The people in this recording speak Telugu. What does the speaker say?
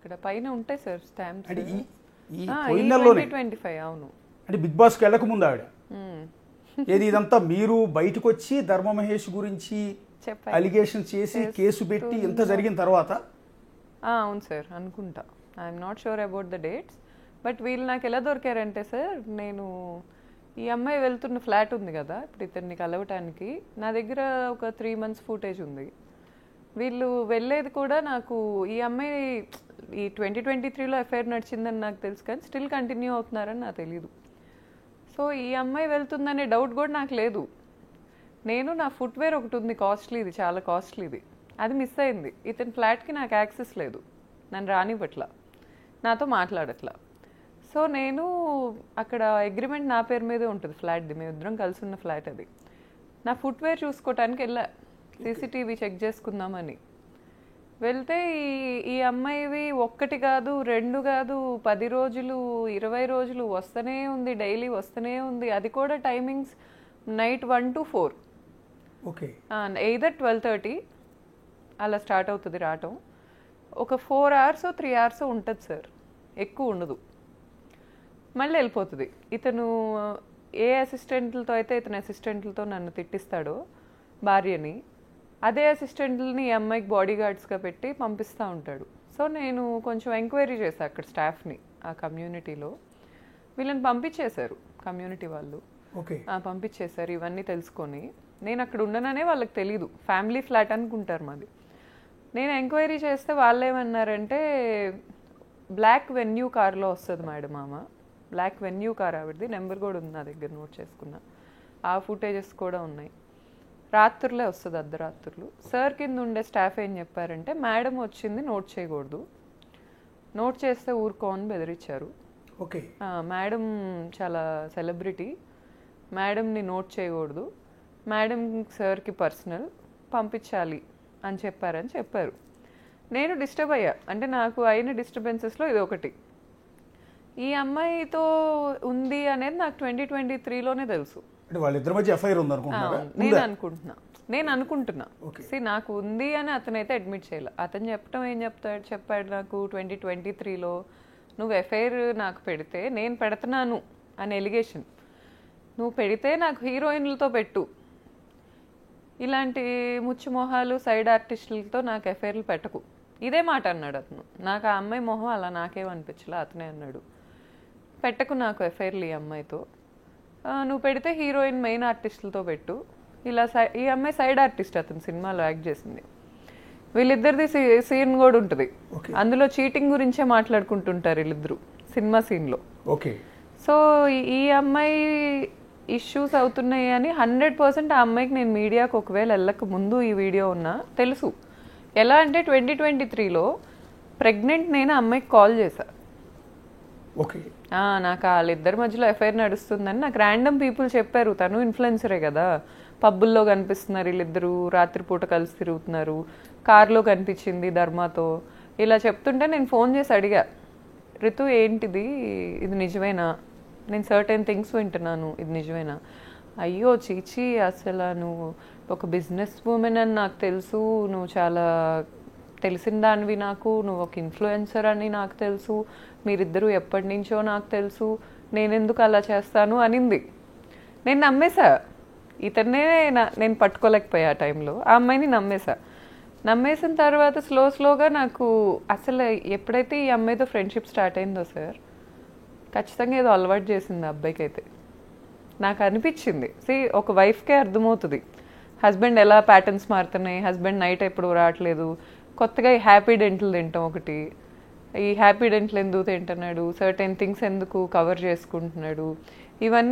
ఇక్కడ పైన ఉంటాయి సార్ స్టాంప్స్. అంటే ఈ పోయినలోనే 2025 అవును. అంటే బిగ్ బాస్కి వెళ్ళక ముందు ఆవిడ ఏది ఇదంతా మీరు బయటకు వచ్చి ధర్మ మహేష్ గురించి అలిగేషన్ చేసి కేసు పెట్టి ఇంత జరిగిన తర్వాత? అవును సార్ అనుకుంటా. I'm not sure about the dates. But వీళ్ళు నాకు ఎలా దొరికారంటే సార్, నేను ఈ అమ్మాయి వెళ్తున్న ఫ్లాట్ ఉంది కదా ఇప్పుడు ఇతన్ని కలవటానికి, నా దగ్గర ఒక 3 months ఫుటేజ్ ఉంది. వీళ్ళు వెళ్ళేది కూడా నాకు ఈ అమ్మాయి ఈ 2023లో అఫైర్ నడిచిందని నాకు తెలుసు, కానీ స్టిల్ కంటిన్యూ అవుతున్నారని నాకు తెలీదు. సో ఈ అమ్మాయి వెళ్తుందనే డౌట్ కూడా నాకు లేదు. నేను నా ఫుట్వేర్ ఒకటి ఉంది కాస్ట్లీది, చాలా కాస్ట్లీది, అది మిస్ అయింది. ఇతని ఫ్లాట్కి నాకు యాక్సెస్ లేదు, నన్ను రానివ్వట్లా, నాతో మాట్లాడట్లా. సో నేను అక్కడ అగ్రిమెంట్ నా పేరు మీదే ఉంటుంది ఫ్లాట్ది, మేమిద్దరం కలిసి ఉన్న ఫ్లాట్ అది. నా ఫుట్వేర్ చూసుకోవటానికి వెళ్ళా, సీసీటీవీ చెక్ చేసుకుందామని వెళ్తే ఈ అమ్మాయివి 1 కాదు 2 కాదు 10 రోజులు 20 రోజులు వస్తూనే ఉంది, డైలీ వస్తూనే ఉంది. అది కూడా timings night 1 to 4, okay, either 12:30 అలా స్టార్ట్ అవుతుంది రావటం. ఒక 4 hours 3 hours ఉంటుంది సార్, ఎక్కువ ఉండదు. మళ్ళీ వెళ్ళిపోతుంది. ఇతను ఏ అసిస్టెంట్లతో అయితే ఇతని అసిస్టెంట్లతో నన్ను తిట్టిస్తాడో భార్యని, అదే అసిస్టెంట్లని ఈ అమ్మాయికి బాడీ గార్డ్స్గా పెట్టి పంపిస్తూ ఉంటాడు. సో నేను కొంచెం ఎంక్వైరీ చేశాను అక్కడ స్టాఫ్ని, ఆ కమ్యూనిటీలో. వీళ్ళని పంపించేశారు కమ్యూనిటీ వాళ్ళు, పంపించేశారు ఇవన్నీ తెలుసుకొని. నేను అక్కడ ఉండననే వాళ్ళకి తెలీదు, ఫ్యామిలీ ఫ్లాట్ అనుకుంటారు మాది. నేను ఎంక్వైరీ చేస్తే వాళ్ళు ఏమన్నారంటే బ్లాక్ వెన్యూ కార్లో వస్తుంది మేడం ఆమె, బ్లాక్ వెన్యూ కార్ ఆవిడది, నెంబర్ కూడా ఉంది నా దగ్గర, నోట్ చేసుకున్నా. ఆ ఫుటేజెస్ కూడా ఉన్నాయి. రాత్రులే వస్తుంది, అర్ధరాత్రులు. సార్ కింద ఉండే స్టాఫ్ ఏం చెప్పారంటే మేడం వచ్చింది నోట్ చేయకూడదు, నోట్ చేస్తే ఊరుకోని బెదిరించారు. ఓకే, మేడం చాలా సెలబ్రిటీ, మేడంని నోట్ చేయకూడదు, మేడం సార్కి పర్సనల్, పంపించాలి అని చెప్పారు. నేను డిస్టర్బ్ అయ్యా, అంటే నాకు అయిన డిస్టర్బెన్సెస్లో ఇది ఒకటి. ఈ అమ్మాయితో ఉంది అనేది నాకు 2023లోనే తెలుసు. వాళ్ళిద్దరి మధ్య ఎఫ్ఐఆర్ ఉంది అనుకుంటున్నారా? నేను అనుకుంటున్నా. నాకు ఉంది అని అతనైతే అడ్మిట్ చేయాలి. అతను చెప్పాడు నాకు 2023లో నువ్వు ఎఫ్ఐఆర్ నాకు పెడితే నేను పెడుతున్నాను అని ఎలిగేషన్. నువ్వు పెడితే నాకు హీరోయిన్లతో పెట్టు, ఇలాంటి ముచ్చుమొహాలు సైడ్ ఆర్టిస్టులతో నాకు ఎఫ్ఐఆర్లు పెట్టకు, ఇదే మాట అన్నాడు అతను. నాకు ఆ అమ్మాయి మొహం అలా నాకేమనిపించలే, అతనే అన్నాడు పెట్టకు నాకు ఎఫ్ఐఆర్లు ఈ అమ్మాయితో, నువ్వు పెడితే హీరోయిన్ మెయిన్ ఆర్టిస్టులతో పెట్టు. ఇలా ఈ అమ్మాయి సైడ్ ఆర్టిస్ట్, అతను సినిమాలో యాక్ట్ చేసింది. వీళ్ళిద్దరిది సీన్ కూడా ఉంటుంది, అందులో చీటింగ్ గురించే మాట్లాడుకుంటుంటారు వీళ్ళిద్దరు సినిమా సీన్లో. ఓకే, సో ఈ అమ్మాయి ఇష్యూస్ అవుతున్నాయి అని 100% ఆ అమ్మాయికి నేను మీడియాకు ఒకవేళ వెళ్ళక ముందు ఈ వీడియో ఉన్నా తెలుసు. ఎలా అంటే 2023లో ప్రెగ్నెంట్ నేను అమ్మాయికి కాల్ చేశా. ఓకే, నాకు వాళ్ళిద్దరి మధ్యలో ఎఫ్ఐఆర్ నడుస్తుందని నాకు ర్యాండమ్ పీపుల్ చెప్పారు. తను ఇన్ఫ్లుయెన్సరే కదా, పబ్బుల్లో కనిపిస్తున్నారు వీళ్ళిద్దరూ, రాత్రిపూట కలిసి తిరుగుతున్నారు, కార్లో కనిపించింది ధర్మాతో, ఇలా చెప్తుంటే నేను ఫోన్ చేసి అడిగా, రితు ఏంటిది, ఇది నిజమేనా, నేను సర్టెన్ థింగ్స్ వింటున్నాను, ఇది నిజమేనా? అయ్యో చీచి, అసలు నువ్వు ఒక బిజినెస్ ఉమెన్ అని నాకు తెలుసు, నువ్వు చాలా తెలిసిన దానివి, నాకు నువ్వు ఒక ఇన్ఫ్లుయెన్సర్ అని నాకు తెలుసు, మీరిద్దరూ ఎప్పటి నుంచో నాకు తెలుసు, నేనెందుకు అలా చేస్తాను అనింది. నేను నమ్మేశా, ఇతన్నే నేను పట్టుకోలేకపోయా ఆ టైంలో, ఆ అమ్మాయిని నమ్మేసిన తర్వాత స్లోగా నాకు అసలు ఎప్పుడైతే ఈ అమ్మాయితో ఫ్రెండ్షిప్ స్టార్ట్ అయిందో సార్, ఖచ్చితంగా ఏదో అలవాటు చేసింది ఆ అబ్బాయికి అయితే నాకు అనిపించింది. ఒక వైఫ్కే అర్థమవుతుంది హస్బెండ్ ఎలా ప్యాటర్న్స్ మారుతున్నాయి, హస్బెండ్ నైట్ ఎప్పుడు రావట్లేదు, కొత్తగా ఈ హ్యాపీ డెంటల్ తింటాం ఒకటి, ఈ హ్యాపీ డెంటల్ ఎందుకు తింటున్నాడు, సర్టెన్ థింగ్స్ ఎందుకు కవర్ చేసుకుంటున్నాడు, ఇవన్నీ